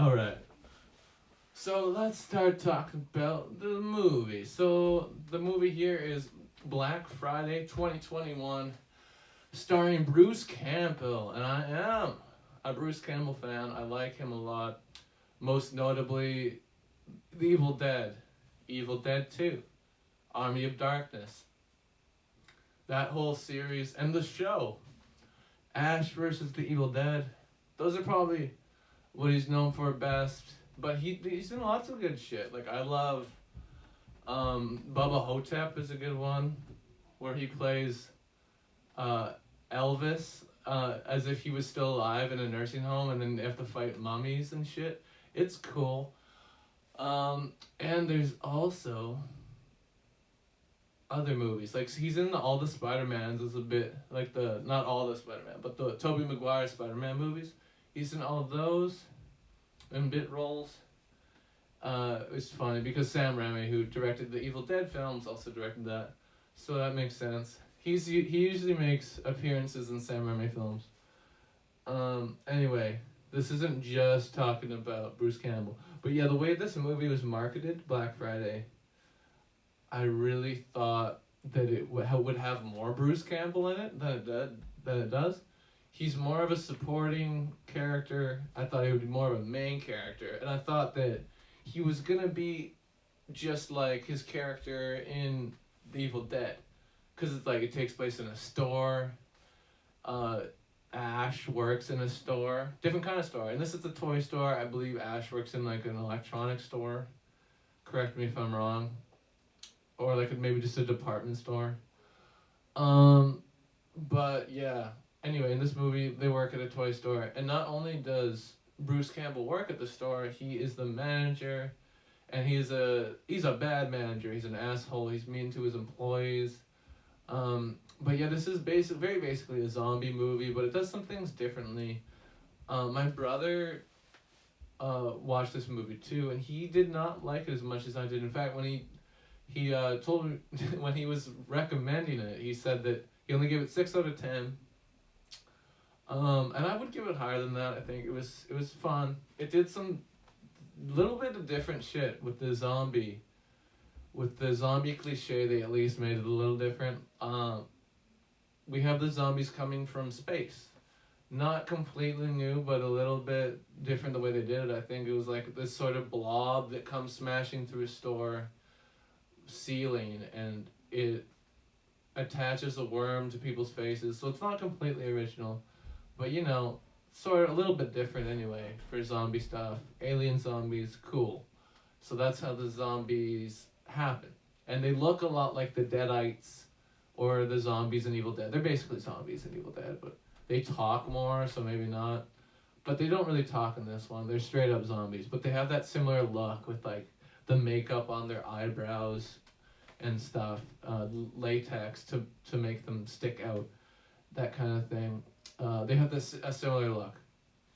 Alright. So let's start talking about the movie. So the movie here is Black Friday 2021, starring Bruce Campbell. And I am a Bruce Campbell fan. I like him a lot. Most notably, The Evil Dead, Evil Dead 2, Army of Darkness. That whole series and the show, Ash versus the Evil Dead. Those are probably what he's known for best. But he's in lots of good shit. Like, I love Bubba Hotep is a good one, where he plays Elvis as if he was still alive in a nursing home, and then they have to fight mummies and shit. It's cool. And there's also other movies. Like, he's in all the Spider-Mans is a bit, like not all the Spider-Man, but the Tobey Maguire Spider-Man movies. He's in all of those in bit roles. It's funny because Sam Raimi, who directed the Evil Dead films, also directed that, so that makes sense. He usually makes appearances in Sam Raimi films. Anyway, this isn't just talking about Bruce Campbell, but yeah, the way this movie was marketed, Black Friday, I really thought that it would have more Bruce Campbell in it than it does. He's more of a supporting character. I thought he would be more of a main character. And I thought that he was going to be just like his character in The Evil Dead. Because it's like it takes place in a store. Ash works in a store. Different kind of store. And this is a toy store. I believe Ash works in like an electronics store. Correct me if I'm wrong. Or like maybe just a department store. But yeah. Anyway, in this movie, they work at a toy store, and not only does Bruce Campbell work at the store, he is the manager, and he's a bad manager. He's an asshole. He's mean to his employees. But yeah, this is very basically a zombie movie, but it does some things differently. My brother watched this movie too, and he did not like it as much as I did. In fact, when he told me when he was recommending it, he said that he only gave it 6 out of 10. And I would give it higher than that. I think it was fun. It did some little bit of different shit with the zombie cliche. They at least made it a little different. We have the zombies coming from space, not completely new, but a little bit different the way they did it. I think it was like this sort of blob that comes smashing through a store ceiling, and it attaches a worm to people's faces. So it's not completely original. But, you know, sort of a little bit different anyway for zombie stuff. Alien zombies, cool. So that's how the zombies happen. And they look a lot like the Deadites or the zombies in Evil Dead. They're basically zombies in Evil Dead, but they talk more, so maybe not. But they don't really talk in this one. They're straight up zombies. But they have that similar look with, like, the makeup on their eyebrows and stuff. Latex to make them stick out. That kind of thing. They have a similar look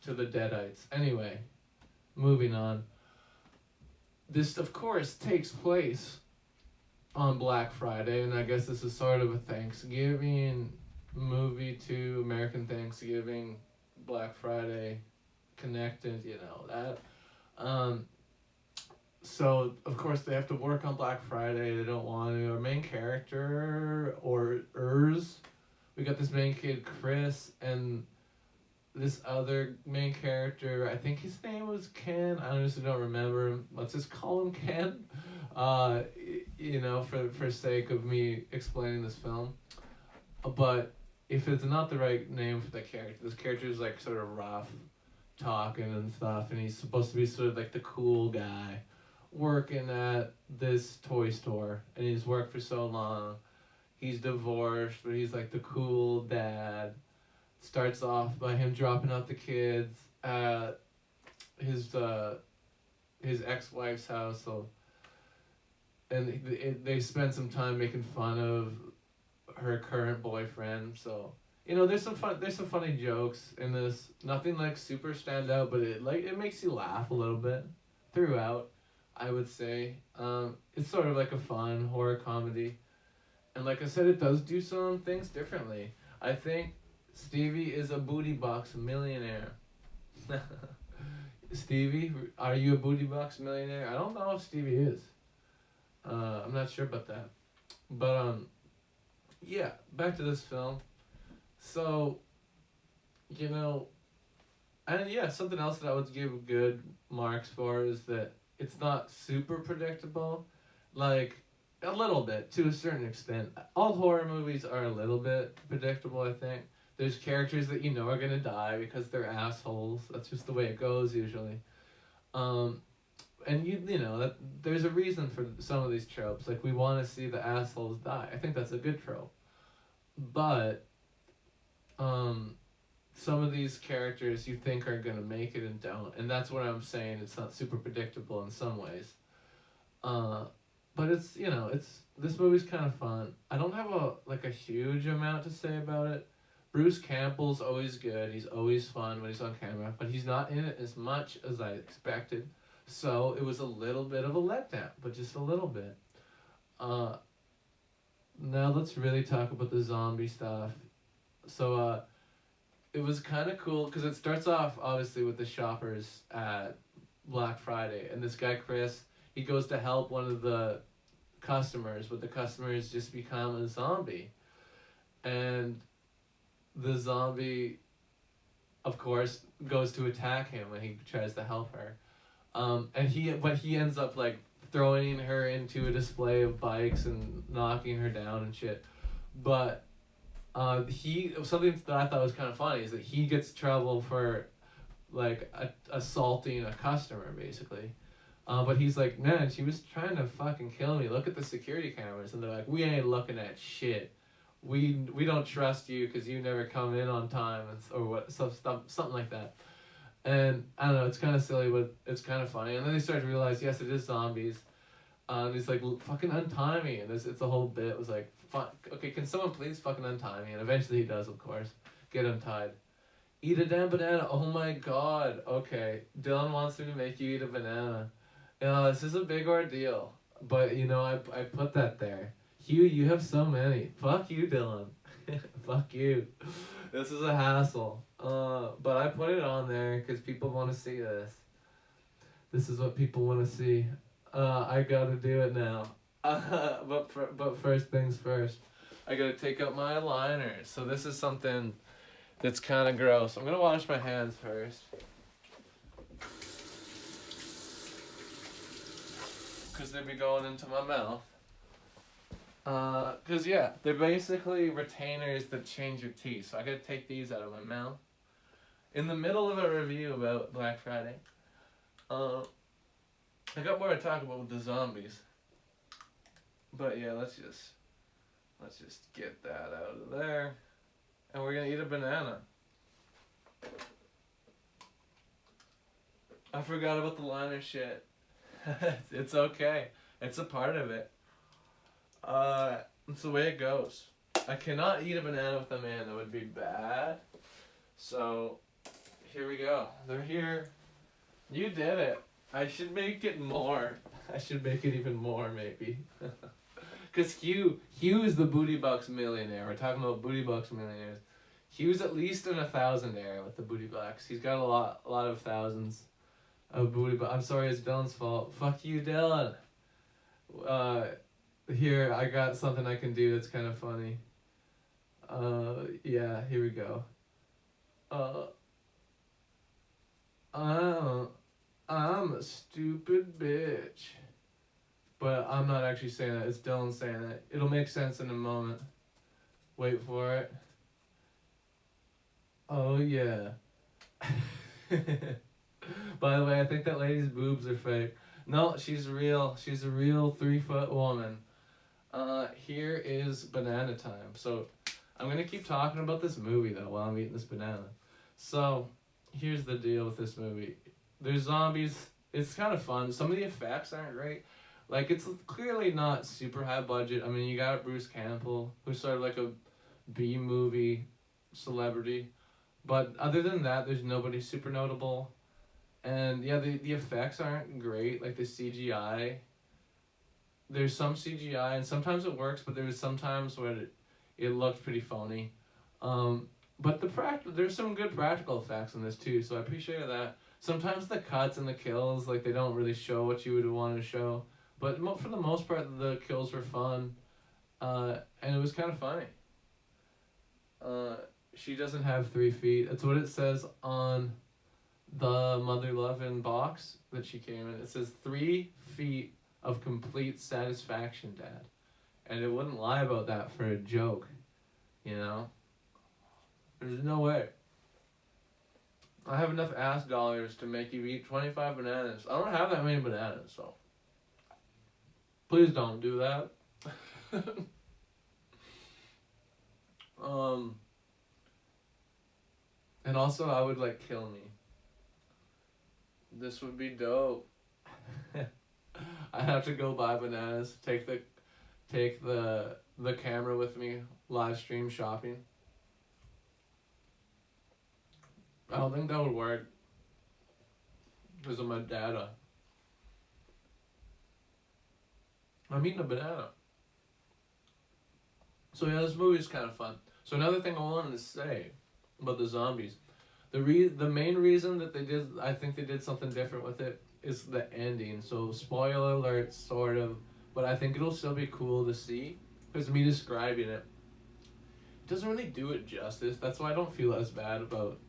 to the Deadites. Anyway, moving on. This, of course, takes place on Black Friday, and I guess this is sort of a Thanksgiving movie too. American Thanksgiving, Black Friday, connected, you know, that. So, of course, they have to work on Black Friday. They don't want to. Our main character, we got this main kid, Chris, and this other main character, I think his name was Ken. I honestly don't remember him. Let's just call him Ken, you know, for sake of me explaining this film. But if it's not the right name for the character, this character is like sort of rough talking and stuff, and he's supposed to be sort of like the cool guy working at this toy store, and he's worked for so long. He's divorced, but he's like the cool dad. Starts off by him dropping out the kids at his ex-wife's house. So, and they spend some time making fun of her current boyfriend. So, you know, there's some funny jokes in this. Nothing like super stand out, but it makes you laugh a little bit throughout, I would say. It's sort of like a fun horror comedy. And like I said, it does do some things differently. I think Stevie is a booty box millionaire. Stevie, are you a booty box millionaire? I don't know if Stevie is. I'm not sure about that. But yeah, back to this film. So, you know, and yeah, something else that I would give good marks for is that it's not super predictable. Like, a little bit, to a certain extent. All horror movies are a little bit predictable, I think. There's characters that you know are gonna die because they're assholes. That's just the way it goes usually. Um, and you know that there's a reason for some of these tropes. Like we want to see the assholes die. I think that's a good trope. But um, some of these characters you think are gonna make it and don't, and that's what I'm saying. It's not super predictable in some ways. Uh, but it's it's this movie's kind of fun. I don't have a huge amount to say about it. Bruce Campbell's always good. He's always fun when he's on camera, but he's not in it as much as I expected. So it was a little bit of a letdown, but just a little bit. Uh, Now let's really talk about the zombie stuff. So it was kind of cool because it starts off obviously with the shoppers at Black Friday, and this guy Chris, he goes to help one of the customers, but the customers just become a zombie, and the zombie, of course, goes to attack him when he tries to help her. But he ends up like throwing her into a display of bikes and knocking her down and shit. But he something that I thought was kind of funny is that he gets trouble for like assaulting a customer basically. But he's like, man, she was trying to fucking kill me. Look at the security cameras, and they're like, we ain't looking at shit. We don't trust you because you never come in on time or what something like that. And I don't know, it's kind of silly, but it's kind of funny. And then they start to realize, yes, it is zombies. And he's like, fucking untie me. And it's a whole bit. It was like, fuck, okay, can someone please fucking untie me? And eventually he does, of course, get untied. Eat a damn banana. Oh my god. Okay, Dylan wants me to make you eat a banana. This is a big ordeal. But, I put that there. Hugh, you have so many. Fuck you, Dylan. Fuck you. This is a hassle. But I put it on there because people want to see this. This is what people want to see. I gotta do it now. But first things first. I gotta take out my liner. So this is something that's kind of gross. I'm gonna wash my hands first. Because they'd be going into my mouth. Because, yeah, they're basically retainers that change your teeth. So I gotta take these out of my mouth. In the middle of a review about Black Friday, I got more to talk about with the zombies. But yeah, let's just get that out of there. And we're gonna eat a banana. I forgot about the liner shit. It's okay. It's a part of it. It's the way it goes. I cannot eat a banana with them in. That would be bad. So, here we go. They're here. You did it. I should make it more. I should make it even more, maybe. Because Hugh is the booty box millionaire. We're talking about booty box millionaires. Hugh's at least in 1,000 with the booty box. He's got a lot of thousands of booty box. I'm sorry, it's Dylan's fault. Fuck you, Dylan. Here, I got something I can do that's kind of funny. Yeah, here we go. I'm a stupid bitch. But I'm not actually saying that. It's Dylan saying it. It'll make sense in a moment. Wait for it. Oh, yeah. By the way, I think that lady's boobs are fake. No, she's real. She's a real 3-foot woman. Here is banana time. So, I'm gonna keep talking about this movie, though, while I'm eating this banana. So, here's the deal with this movie. There's zombies. It's kind of fun. Some of the effects aren't great. Like, it's clearly not super high budget. I mean, you got Bruce Campbell, who's sort of like a B-movie celebrity. But other than that, there's nobody super notable. And, yeah, the effects aren't great. Like, the CGI. There's some CGI, and sometimes it works, but there's sometimes where it looked pretty phony. But there's some good practical effects in this, too, so I appreciate that. sometimes the cuts and the kills, like, they don't really show what you would want to show. But for the most part, the kills were fun. And it was kind of funny. She doesn't have 3 feet. That's what it says on the Mother Lovin' box that she came in. It says 3 feet of complete satisfaction, Dad. And it wouldn't lie about that for a joke, you know? There's no way. I have enough ass dollars to make you eat 25 bananas. I don't have that many bananas, so please don't do that. And also, I would, like, kill me. This would be dope. I have to go buy bananas. Take the camera with me. Live stream shopping. I don't think that would work because of my data. I'm eating a banana. So yeah, this movie's kind of fun. So another thing I wanted to say about the zombies, the main reason that I think they did something different with it is the ending. So spoiler alert, sort of, but I think it'll still be cool to see because me describing it doesn't really do it justice. That's why I don't feel as bad about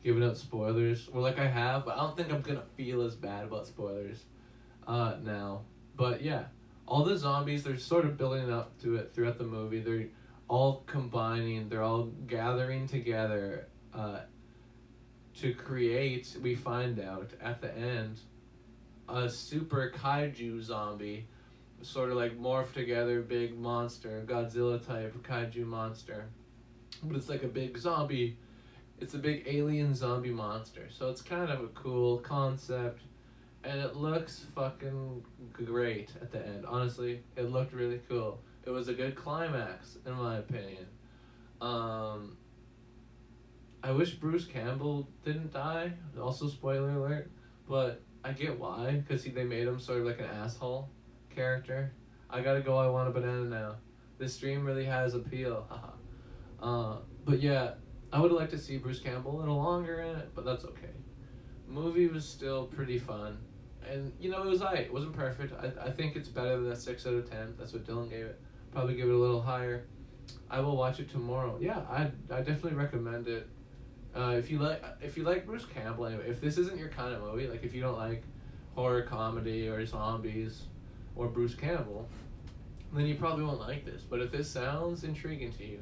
giving out spoilers. Well, like I have, but I don't think I'm gonna feel as bad about spoilers now. But yeah, all the zombies, they're sort of building up to it throughout the movie. They're all combining, they're all gathering together to create, we find out at the end, a super kaiju zombie, sort of like morphed together big monster, Godzilla type kaiju monster. But it's like a big zombie. It's a big alien zombie monster. So it's kind of a cool concept. And it looks fucking great at the end. Honestly, it looked really cool. It was a good climax, in my opinion. I wish Bruce Campbell didn't die. Also, spoiler alert. But I get why. Because they made him sort of like an asshole character. I gotta go, I want a banana now. This stream really has appeal. Haha. But yeah, I would like to see Bruce Campbell a little longer in it, but that's okay. The movie was still pretty fun. And, you know, it was alright. It wasn't perfect. I think it's better than a 6 out of 10. That's what Dylan gave it. Probably give it a little higher. I will watch it tomorrow. Yeah, I definitely recommend it. If you like Bruce Campbell, anyway, if this isn't your kind of movie, like if you don't like horror comedy or zombies or Bruce Campbell, then you probably won't like this. But if this sounds intriguing to you,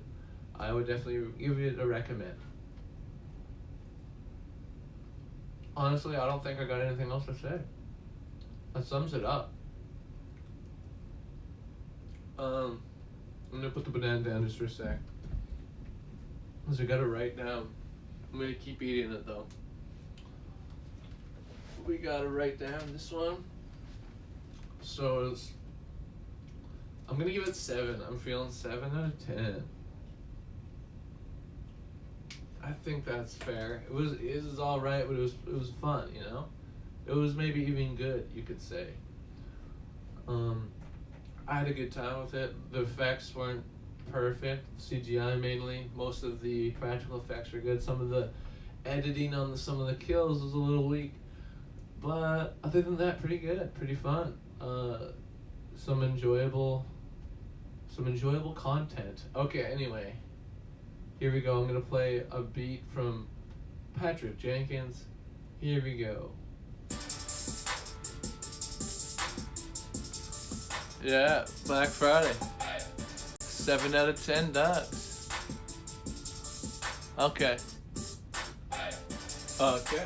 I would definitely give it a recommend. Honestly, I don't think I got anything else to say. That sums it up. I'm gonna put the banana down just for a sec. Because I gotta write down. I'm gonna keep eating it though. We gotta write down this one. So I'm gonna give it 7. I'm feeling 7 out of 10. I think that's fair. It was all right, but it was fun, you know. It was maybe even good, you could say. I had a good time with it. The effects weren't perfect. CGI mainly. Most of the practical effects were good. Some of the editing on some of the kills was a little weak, but other than that, pretty good, pretty fun. Some enjoyable content. Okay, anyway. Here we go. I'm gonna play a beat from Patrick Jenkins. Here we go. Yeah, Black Friday. 7 out of 10 ducks. Okay. Okay.